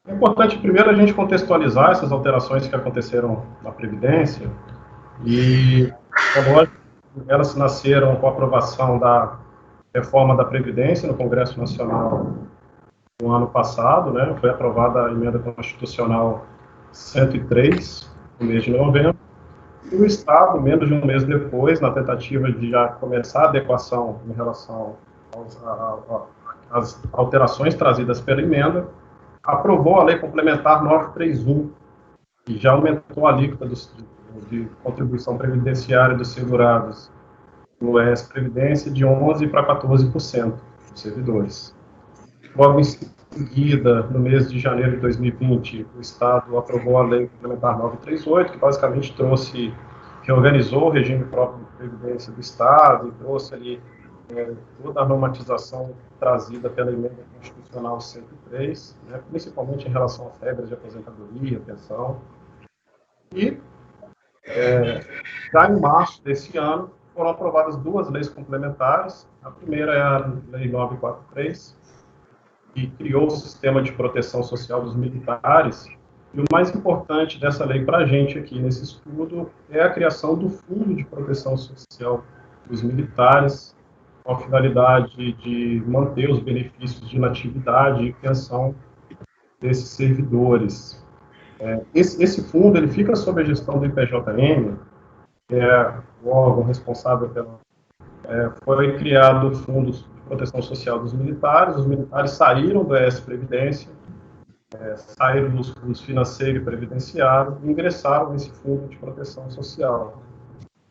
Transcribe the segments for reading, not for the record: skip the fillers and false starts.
É importante, primeiro, a gente contextualizar essas alterações que aconteceram na Previdência, e é lógico que elas nasceram com a aprovação da reforma da Previdência no Congresso Nacional no ano passado, né? Foi aprovada a emenda constitucional 103, no mês de novembro, e o Estado, menos de um mês depois, na tentativa de já começar a adequação em relação às alterações trazidas pela emenda, aprovou a Lei Complementar 931, que já aumentou a alíquota de contribuição previdenciária dos segurados no ES-Previdência de 11% para 14% dos servidores. Logo em seguida, no mês de janeiro de 2020, o Estado aprovou a Lei Complementar 938, que basicamente reorganizou o regime próprio de previdência do Estado e trouxe ali toda a normatização trazida pela emenda constitucional 103, né, principalmente em relação às regras de aposentadoria, pensão. E, já em março desse ano, foram aprovadas duas leis complementares. A primeira é a Lei 943, que criou o sistema de proteção social dos militares. E o mais importante dessa lei para a gente aqui nesse estudo é a criação do Fundo de Proteção Social dos Militares, com a finalidade de manter os benefícios de inatividade e pensão desses servidores. Esse fundo ele fica sob a gestão do IPJM, que é o órgão responsável pela. Foi criado o Fundo de Proteção Social dos Militares, os militares saíram do ES Previdência, saíram dos fundos financeiro e previdenciário e ingressaram nesse Fundo de Proteção Social.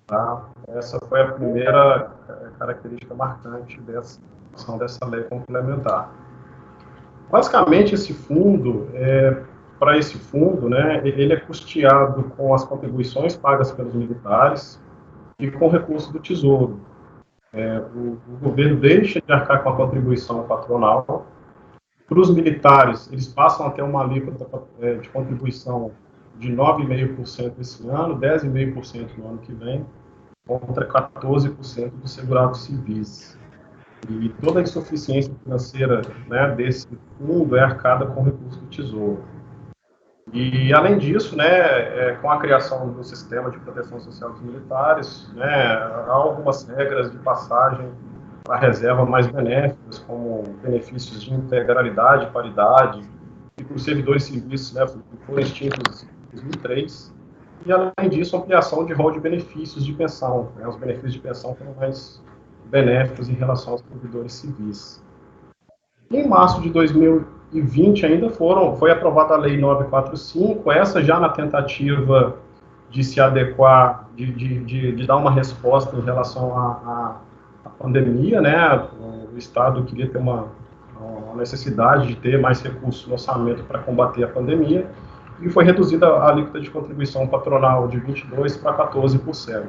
Tá? Essa foi a primeira característica marcante dessa lei complementar. Basicamente, esse fundo, para esse fundo, né, ele é custeado com as contribuições pagas pelos militares e com recurso do Tesouro. O governo deixa de arcar com a contribuição patronal. Para os militares, eles passam a ter uma alíquota de contribuição de 9,5% esse ano, 10,5% no ano que vem, contra 14% dos segurados civis. E toda a insuficiência financeira, né, desse fundo é arcada com recurso do Tesouro. E, além disso, né, com a criação do sistema de proteção social dos militares, né, há algumas regras de passagem para reserva mais benéficas, como benefícios de integralidade, paridade, e para os servidores civis, né, foram extintos em 2003. E, além disso, ampliação de rol de benefícios de pensão. Né, os benefícios de pensão foram mais benéficos em relação aos servidores civis. Em março de 2020 ainda foi aprovada a Lei 945, essa já na tentativa de se adequar, de dar uma resposta em relação à pandemia, né? O Estado queria ter uma necessidade de ter mais recursos no orçamento para combater a pandemia, e foi reduzida a alíquota de contribuição patronal de 22% para 14%.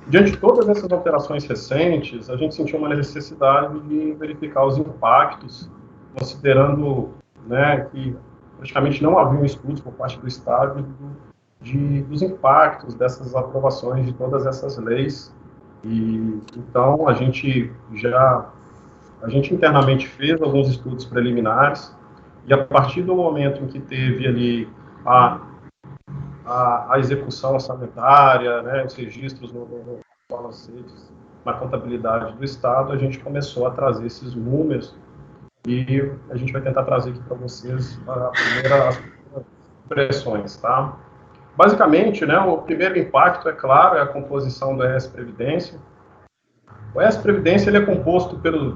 Diante de todas essas alterações recentes, a gente sentiu uma necessidade de verificar os impactos, considerando, né, que praticamente não haviam estudos por parte do Estado dos impactos dessas aprovações de todas essas leis. E então a gente internamente fez alguns estudos preliminares, e a partir do momento em que teve ali a execução orçamentária, né, os registros no balancetes, na contabilidade do Estado, a gente começou a trazer esses números, e a gente vai tentar trazer aqui para vocês as primeiras impressões, tá? Basicamente, né, o primeiro impacto, é claro, é a composição do ES Previdência. O ES Previdência ele é composto pelos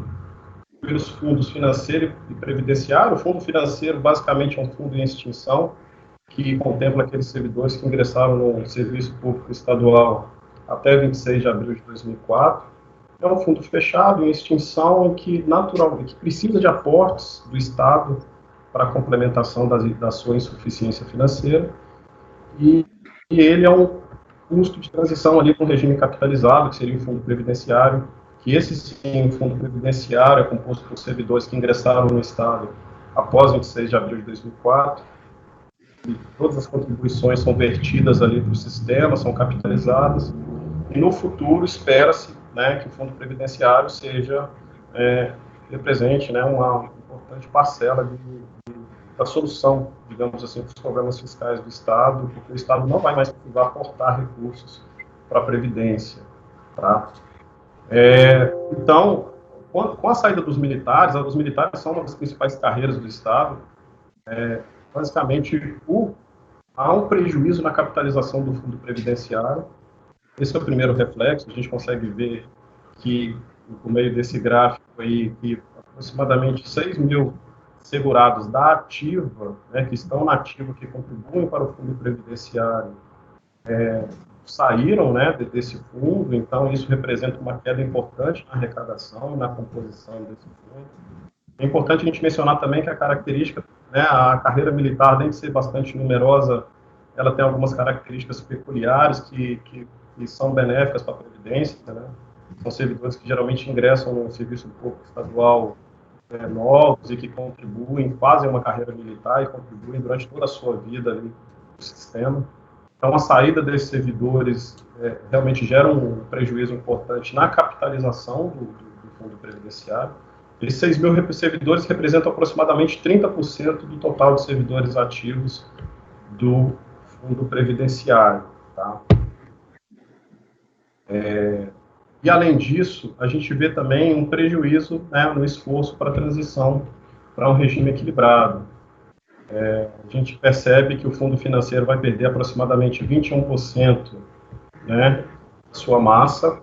fundos financeiro e previdenciário. O fundo financeiro, basicamente, é um fundo em extinção, que contempla aqueles servidores que ingressaram no serviço público estadual até 26 de abril de 2004. É um fundo fechado, em extinção, que precisa de aportes do Estado para a complementação da sua insuficiência financeira, e ele é um custo de transição ali para um regime capitalizado, que seria o fundo previdenciário, que esse sim, o fundo previdenciário, é composto por servidores que ingressaram no Estado após 26 de abril de 2004, e todas as contribuições são vertidas ali para o sistema, são capitalizadas, e no futuro espera-se, né, que o fundo previdenciário represente, né, uma importante parcela da solução, digamos assim, dos problemas fiscais do Estado, porque o Estado não vai mais precisar aportar recursos para a Previdência. Tá? Então, com a saída dos militares, os militares são uma das principais carreiras do Estado, basicamente há um prejuízo na capitalização do fundo previdenciário. Esse é o primeiro reflexo. A gente consegue ver que, por meio desse gráfico aí, que aproximadamente 6 mil segurados da ativa, né, que estão na ativa, que contribuem para o fundo previdenciário, saíram, né, desse fundo. Então isso representa uma queda importante na arrecadação e na composição desse fundo. É importante a gente mencionar também que a característica, né, a carreira militar, além de ser bastante numerosa, ela tem algumas características peculiares que são benéficas para a Previdência, né? São servidores que geralmente ingressam no serviço público estadual novos e que contribuem, fazem uma carreira militar e contribuem durante toda a sua vida ali no sistema. Então, a saída desses servidores realmente gera um prejuízo importante na capitalização do fundo previdenciário. Esses 6 mil servidores representam aproximadamente 30% do total de servidores ativos do fundo previdenciário. Tá? E, além disso, a gente vê também um prejuízo, né, no esforço para a transição para um regime equilibrado. A gente percebe que o fundo financeiro vai perder aproximadamente 21%, né, da sua massa,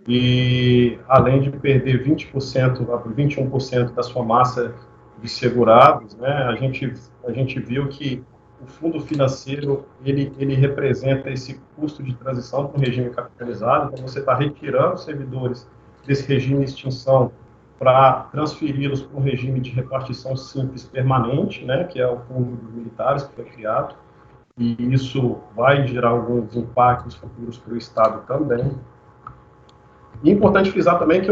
e além de perder 21% da sua massa de segurados, né, a gente viu que o fundo financeiro ele representa esse custo de transição para um regime capitalizado. Então você está retirando os servidores desse regime de extinção para transferi-los para um regime de repartição simples permanente, né, que é o fundo dos militares que foi criado, e isso vai gerar alguns impactos futuros para o Estado também. E é importante frisar também que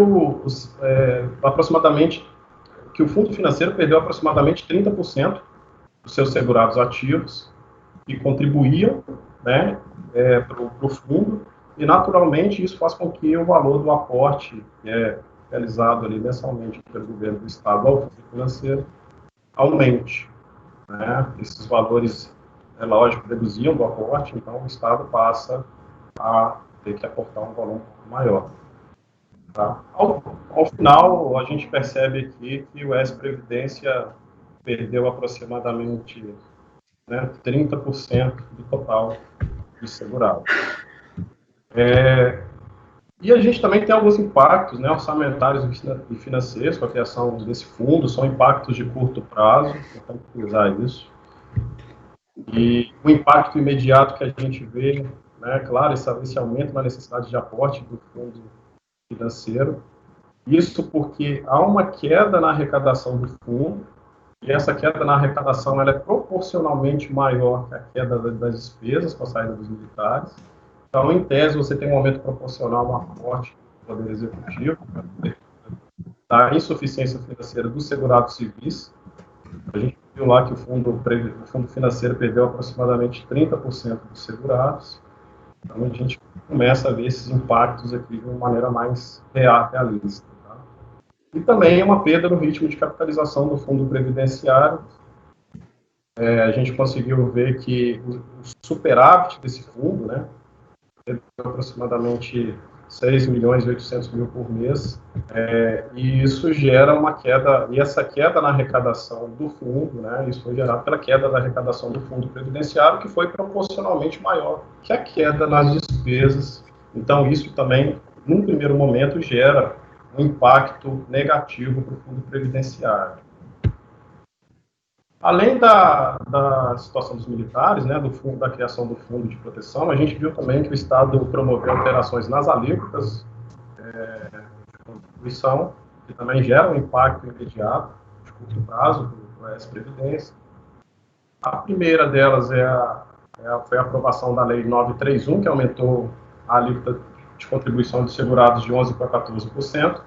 que o fundo financeiro perdeu aproximadamente 30% dos seus segurados ativos que contribuíam, né, para o fundo, e naturalmente isso faz com que o valor do aporte que é realizado ali mensalmente pelo governo do Estado ao fundo financeiro aumente. Né? Esses valores, é lógico, reduziam do aporte, então o Estado passa a ter que aportar um valor um pouco maior. Tá? Ao final, a gente percebe aqui que o S-Previdência perdeu aproximadamente, né, 30% do total de segurado. E a gente também tem alguns impactos, né, orçamentários e financeiros com a criação desse fundo, são impactos de curto prazo, então usar isso. E o impacto imediato que a gente vê, né, claro, esse aumento na necessidade de aporte do fundo financeiro, isso porque há uma queda na arrecadação do fundo, e essa queda na arrecadação ela é proporcionalmente maior que a queda das despesas com a saída dos militares. Então, em tese, você tem um aumento proporcional ao aporte do Poder Executivo, da insuficiência financeira dos segurados civis. A gente viu lá que o fundo financeiro perdeu aproximadamente 30% dos segurados. Então, a gente começa a ver esses impactos aqui de uma maneira mais realista. Tá? E também é uma perda no ritmo de capitalização do fundo previdenciário. A gente conseguiu ver que o superávit desse fundo, né, é aproximadamente 6 milhões e 800 mil por mês, e isso gera uma queda, e essa queda na arrecadação do fundo, né, isso foi gerado pela queda da arrecadação do fundo previdenciário, que foi proporcionalmente maior que a queda nas despesas. Então, isso também, num primeiro momento, gera um impacto negativo para o fundo previdenciário. Além da situação dos militares, né, da criação do Fundo de Proteção, a gente viu também que o Estado promoveu alterações nas alíquotas de contribuição, que também geram um impacto imediato, de curto prazo, para a S-Previdência. A primeira delas foi a aprovação da Lei 931, que aumentou a alíquota de contribuição de segurados de 11% para 14%,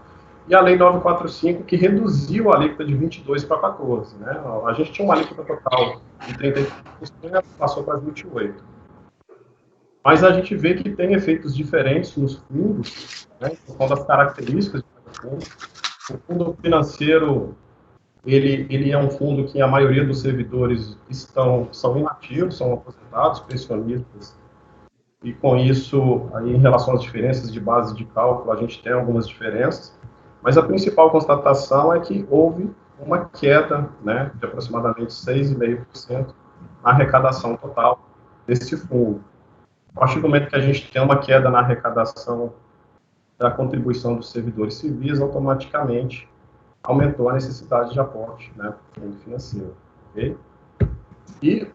e a Lei 945, que reduziu a alíquota de 22% para 14%. Né? A gente tinha uma alíquota total de 35%, passou para 28%. Mas a gente vê que tem efeitos diferentes nos fundos, né, por conta das características de cada fundo. O fundo financeiro Ele é um fundo que a maioria dos servidores são inativos, são aposentados, pensionistas, e com isso, aí, em relação às diferenças de base de cálculo, a gente tem algumas diferenças, mas a principal constatação é que houve uma queda, né, de aproximadamente 6,5% na arrecadação total desse fundo. A partir do momento que a gente tem uma queda na arrecadação da contribuição dos servidores civis, automaticamente aumentou a necessidade de aporte, né, para o fundo financeiro. Okay? E,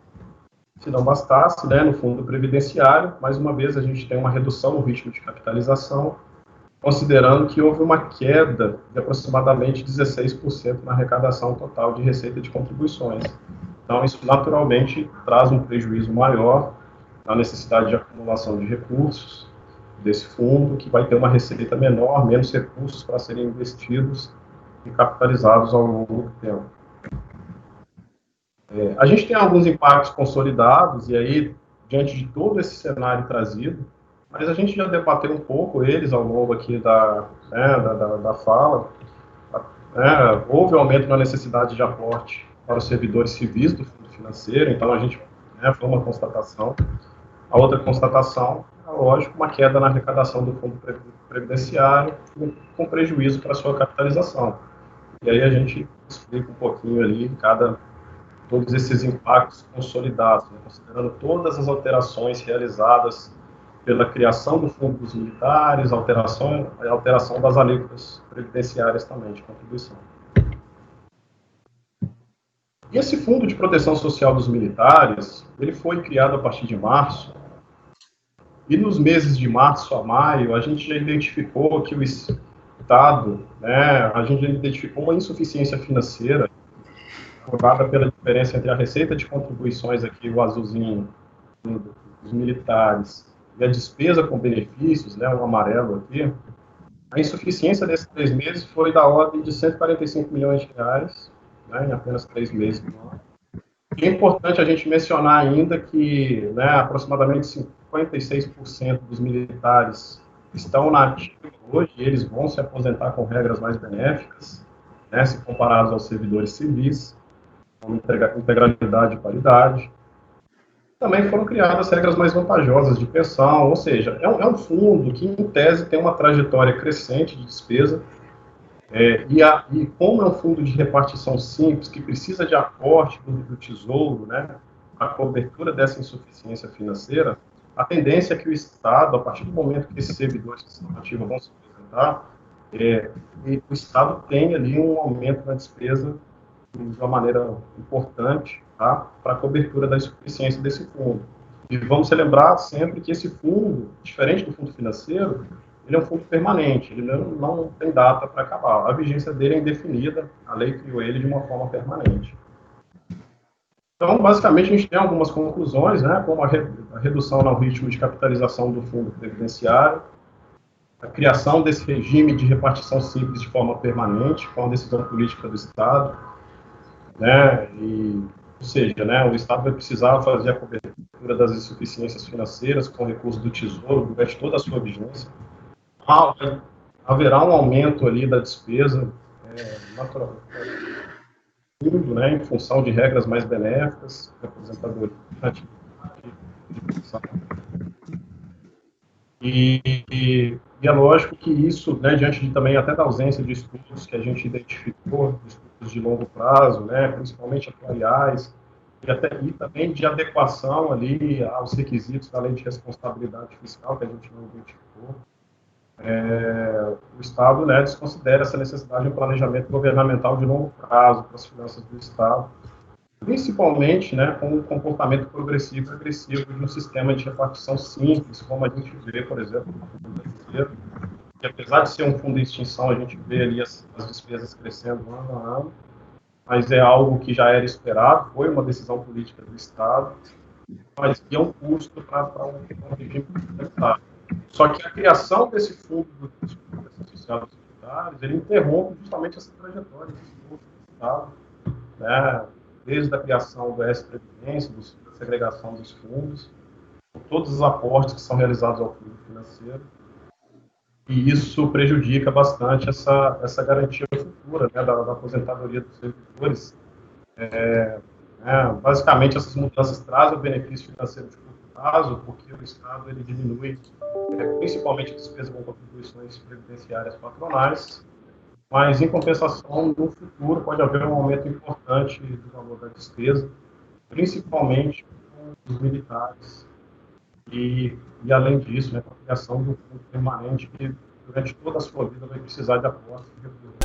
se não bastasse, né, no fundo previdenciário, mais uma vez a gente tem uma redução no ritmo de capitalização, considerando que houve uma queda de aproximadamente 16% na arrecadação total de receita de contribuições. Então, isso naturalmente traz um prejuízo maior na necessidade de acumulação de recursos desse fundo, que vai ter uma receita menor, menos recursos para serem investidos e capitalizados ao longo do tempo. A gente tem alguns impactos consolidados, e aí, diante de todo esse cenário trazido, mas a gente já debateu um pouco eles ao longo aqui da fala. Houve aumento na necessidade de aporte para os servidores civis do fundo financeiro, então a gente, foi uma constatação. A outra constatação, é lógico, uma queda na arrecadação do fundo previdenciário, com prejuízo para a sua capitalização. E aí a gente explica um pouquinho ali todos esses impactos consolidados, né, considerando todas as alterações realizadas pela criação do Fundo dos Militares, a alteração das alíquotas previdenciárias também, de contribuição. E esse Fundo de Proteção Social dos Militares, ele foi criado a partir de março, e nos meses de março a maio, a gente já identificou que o Estado, a gente já identificou uma insuficiência financeira formada pela diferença entre a receita de contribuições, aqui o azulzinho, dos militares, e a despesa com benefícios, o amarelo aqui. A insuficiência desses 3 meses foi da ordem de 145 milhões de reais, em apenas 3 meses. E é importante a gente mencionar ainda que aproximadamente 56% dos militares estão na ativa hoje, e eles vão se aposentar com regras mais benéficas, se comparados aos servidores civis, com integralidade e paridade. Também foram criadas regras mais vantajosas de pensão, ou seja, é um fundo que, em tese, tem uma trajetória crescente de despesa, e como é um fundo de repartição simples, que precisa de aporte do Tesouro, para a cobertura dessa insuficiência financeira, a tendência é que o Estado, a partir do momento que esses servidores que estão ativos vão se apresentar, o Estado tem ali um aumento na despesa de uma maneira importante, para a cobertura da insuficiência desse fundo. E vamos se lembrar sempre que esse fundo, diferente do fundo financeiro, ele é um fundo permanente, ele não tem data para acabar. A vigência dele é indefinida, a lei criou ele de uma forma permanente. Então, basicamente, a gente tem algumas conclusões, como a redução no ritmo de capitalização do fundo previdenciário, a criação desse regime de repartição simples de forma permanente, com a decisão política do Estado, ou seja, o Estado vai precisar fazer a cobertura das insuficiências financeiras com recursos do Tesouro durante toda a sua vigência. Haverá um aumento ali da despesa natural, tudo, em função de regras mais benéficas, representadoria, e é lógico que isso, diante de também até da ausência de estudos que a gente identificou, estudos de longo prazo, principalmente atuariais, e também de adequação ali aos requisitos da lei de responsabilidade fiscal, que a gente não identificou, o Estado desconsidera essa necessidade de um planejamento governamental de longo prazo para as finanças do Estado, principalmente com um comportamento progressivo e agressivo de um sistema de repartição simples, como a gente vê, por exemplo, no fundo brasileiro, que apesar de ser um fundo de extinção, a gente vê ali as despesas crescendo ano a ano, mas é algo que já era esperado, foi uma decisão política do Estado, mas que é um custo para um regime complementar. Só que a criação desse fundo de proteção social dos militares, ele interrompe justamente essa trajetória desse fundo do Estado, desde a criação do S-Previdência, da segregação dos fundos, todos os aportes que são realizados ao fundo financeiro, e isso prejudica bastante essa garantia futura estrutura, né, da aposentadoria dos servidores. Basicamente, essas mudanças trazem o benefício financeiro de curto prazo, porque o Estado ele diminui principalmente a despesa com contribuições previdenciárias patronais, mas, em compensação, no futuro pode haver um aumento importante do valor da despesa, principalmente com os militares, e além disso, né, com a criação do fundo permanente, que durante toda a sua vida vai precisar de aportes de recursos.